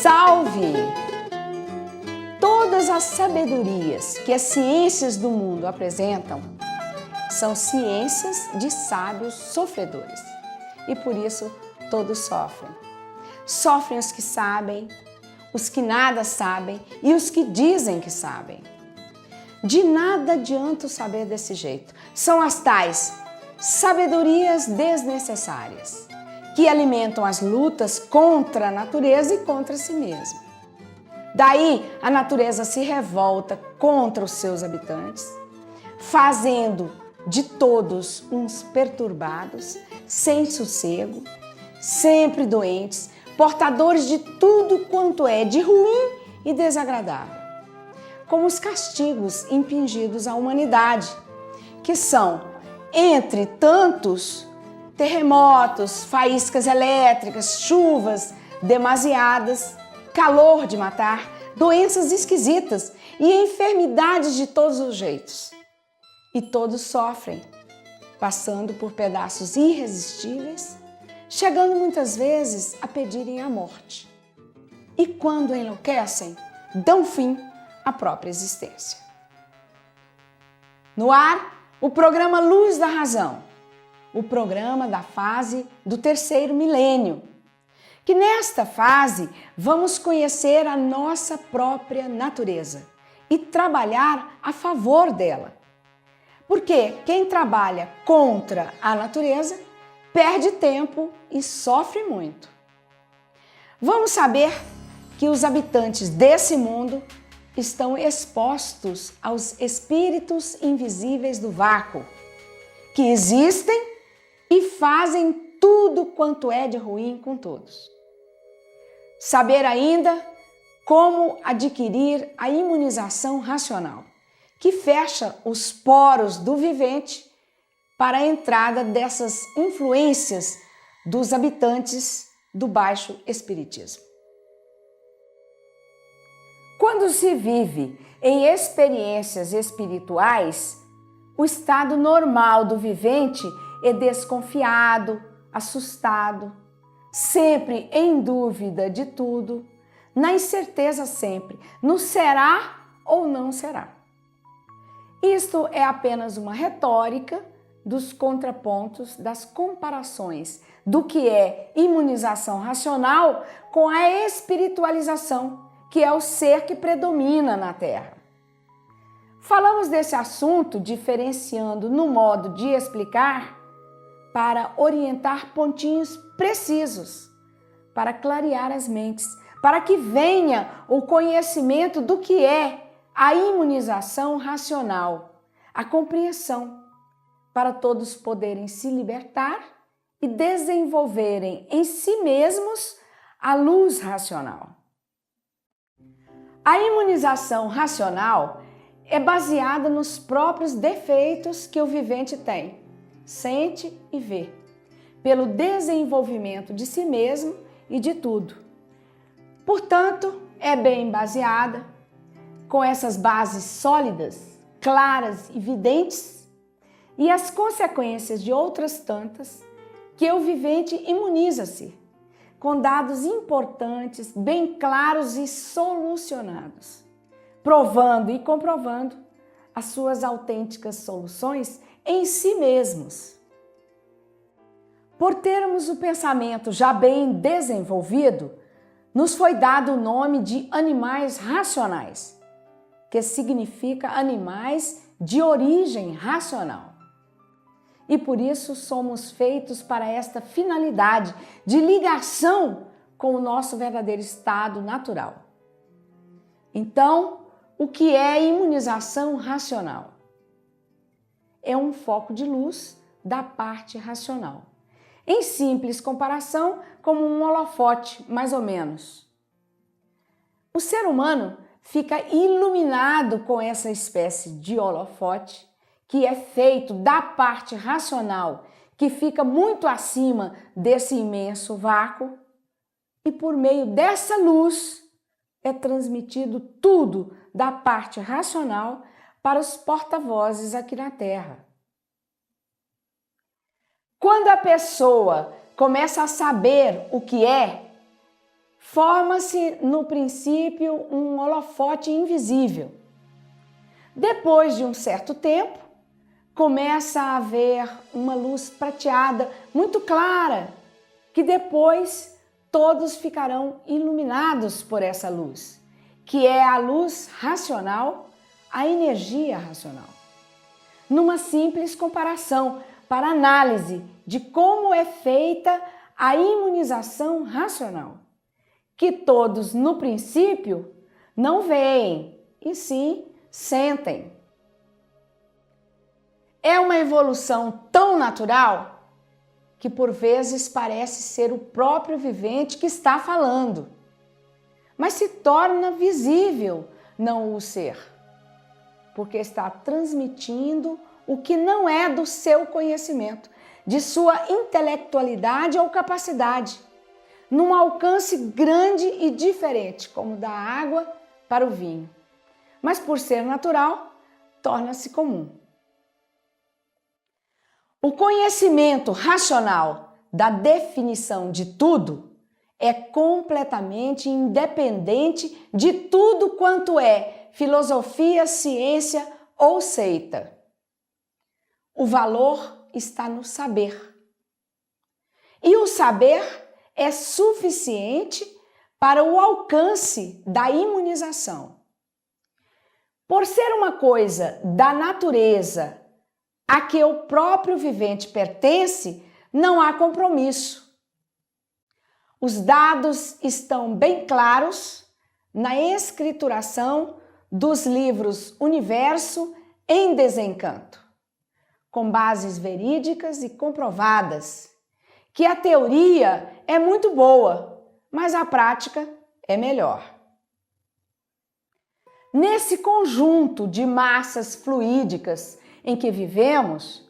Salve! Todas as sabedorias que as ciências do mundo apresentam são ciências de sábios sofredores. E por isso todos sofrem. Sofrem os que sabem, os que nada sabem e os que dizem que sabem. De nada adianta o saber desse jeito. São as tais sabedorias desnecessárias, que alimentam as lutas contra a natureza e contra si mesma. Daí a natureza se revolta contra os seus habitantes, fazendo de todos uns perturbados, sem sossego, sempre doentes, portadores de tudo quanto é de ruim e desagradável, como os castigos impingidos à humanidade, que são, entre tantos, terremotos, faíscas elétricas, chuvas demasiadas, calor de matar, doenças esquisitas e enfermidades de todos os jeitos. E todos sofrem, passando por pedaços irresistíveis, chegando muitas vezes a pedirem a morte. E quando enlouquecem, dão fim à própria existência. No ar, o programa Luz da Razão, o programa da fase do terceiro milênio, que nesta fase vamos conhecer a nossa própria natureza e trabalhar a favor dela. Porque quem trabalha contra a natureza perde tempo e sofre muito. Vamos saber que os habitantes desse mundo estão expostos aos espíritos invisíveis do vácuo, que existem e fazem tudo quanto é de ruim com todos. Saber ainda como adquirir a imunização racional, que fecha os poros do vivente para a entrada dessas influências dos habitantes do baixo espiritismo. Quando se vive em experiências espirituais, o estado normal do vivente é desconfiado, assustado, sempre em dúvida de tudo, na incerteza sempre, no será ou não será. Isto é apenas uma retórica dos contrapontos, das comparações do que é imunização racional com a espiritualização, que é o ser que predomina na Terra. Falamos desse assunto diferenciando no modo de explicar para orientar pontinhos precisos, para clarear as mentes, para que venha o conhecimento do que é a imunização racional, a compreensão, para todos poderem se libertar e desenvolverem em si mesmos a luz racional. A imunização racional é baseada nos próprios defeitos que o vivente tem, sente e vê, pelo desenvolvimento de si mesmo e de tudo. Portanto, é bem baseada, com essas bases sólidas, claras e evidentes, e as consequências de outras tantas, que o vivente imuniza-se, com dados importantes, bem claros e solucionados, provando e comprovando as suas autênticas soluções em si mesmos. Por termos o pensamento já bem desenvolvido, nos foi dado o nome de animais racionais, que significa animais de origem racional. E por isso somos feitos para esta finalidade de ligação com o nosso verdadeiro estado natural. Então, o que é imunização racional? É um foco de luz da parte racional. Em simples comparação, como um holofote, mais ou menos. O ser humano fica iluminado com essa espécie de holofote, que é feito da parte racional, que fica muito acima desse imenso vácuo, e por meio dessa luz é transmitido tudo da parte racional para os porta-vozes aqui na Terra. Quando a pessoa começa a saber o que é, forma-se no princípio um holofote invisível. Depois de um certo tempo, começa a haver uma luz prateada muito clara, que depois todos ficarão iluminados por essa luz, que é a luz racional, a energia racional. Numa simples comparação para análise de como é feita a imunização racional, que todos no princípio não veem, e sim sentem. É uma evolução tão natural que por vezes parece ser o próprio vivente que está falando, mas se torna visível não o ser, porque está transmitindo o que não é do seu conhecimento, de sua intelectualidade ou capacidade, num alcance grande e diferente, como da água para o vinho. Mas por ser natural, torna-se comum. O conhecimento racional da definição de tudo é completamente independente de tudo quanto é filosofia, ciência ou seita. O valor está no saber. E o saber é suficiente para o alcance da imunização. Por ser uma coisa da natureza a que o próprio vivente pertence, não há compromisso. Os dados estão bem claros na escrituração dos livros Universo em Desencanto, com bases verídicas e comprovadas, que a teoria é muito boa, mas a prática é melhor. Nesse conjunto de massas fluídicas em que vivemos,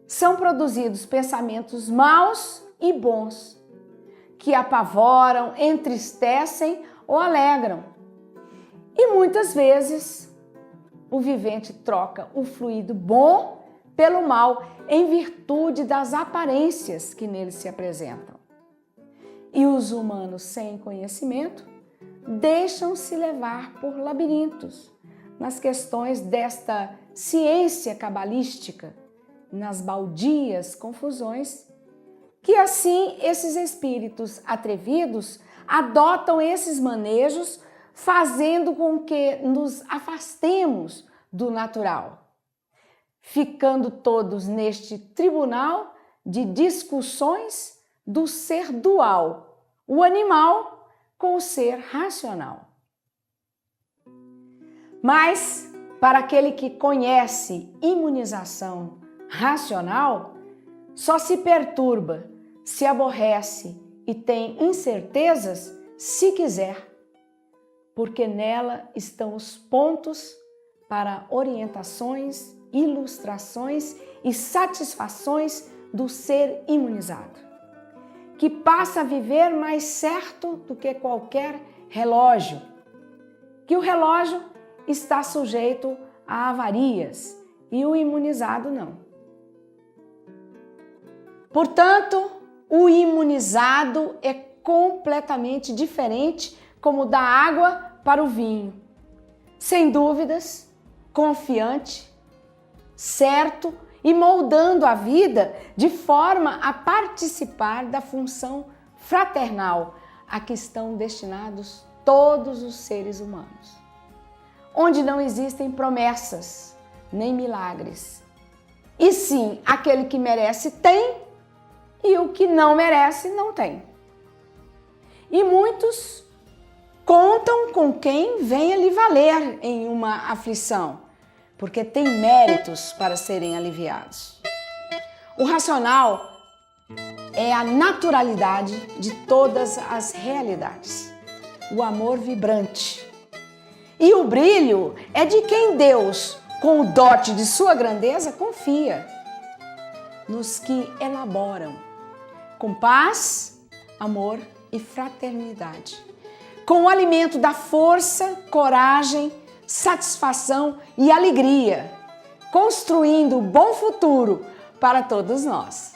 são produzidos pensamentos maus e bons, que apavoram, entristecem ou alegram. E muitas vezes o vivente troca o fluido bom pelo mal em virtude das aparências que nele se apresentam. E os humanos sem conhecimento deixam-se levar por labirintos nas questões desta ciência cabalística, nas baldias confusões, que assim esses espíritos atrevidos adotam esses manejos, fazendo com que nos afastemos do natural, ficando todos neste tribunal de discussões do ser dual, o animal com o ser racional. Mas, para aquele que conhece imunização racional, só se perturba, se aborrece e tem incertezas se quiser, porque nela estão os pontos para orientações, ilustrações e satisfações do ser imunizado, que passa a viver mais certo do que qualquer relógio, que o relógio está sujeito a avarias e o imunizado não. Portanto, o imunizado é completamente diferente como da água para o vinho. Sem dúvidas, confiante, certo e moldando a vida de forma a participar da função fraternal a que estão destinados todos os seres humanos, onde não existem promessas nem milagres, e sim aquele que merece tem e o que não merece não tem. E muitos contam com quem venha lhe valer em uma aflição, porque tem méritos para serem aliviados. O racional é a naturalidade de todas as realidades, o amor vibrante. E o brilho é de quem Deus, com o dote de sua grandeza, confia, nos que elaboram com paz, amor e fraternidade, com o alimento da força, coragem, satisfação e alegria, construindo um bom futuro para todos nós.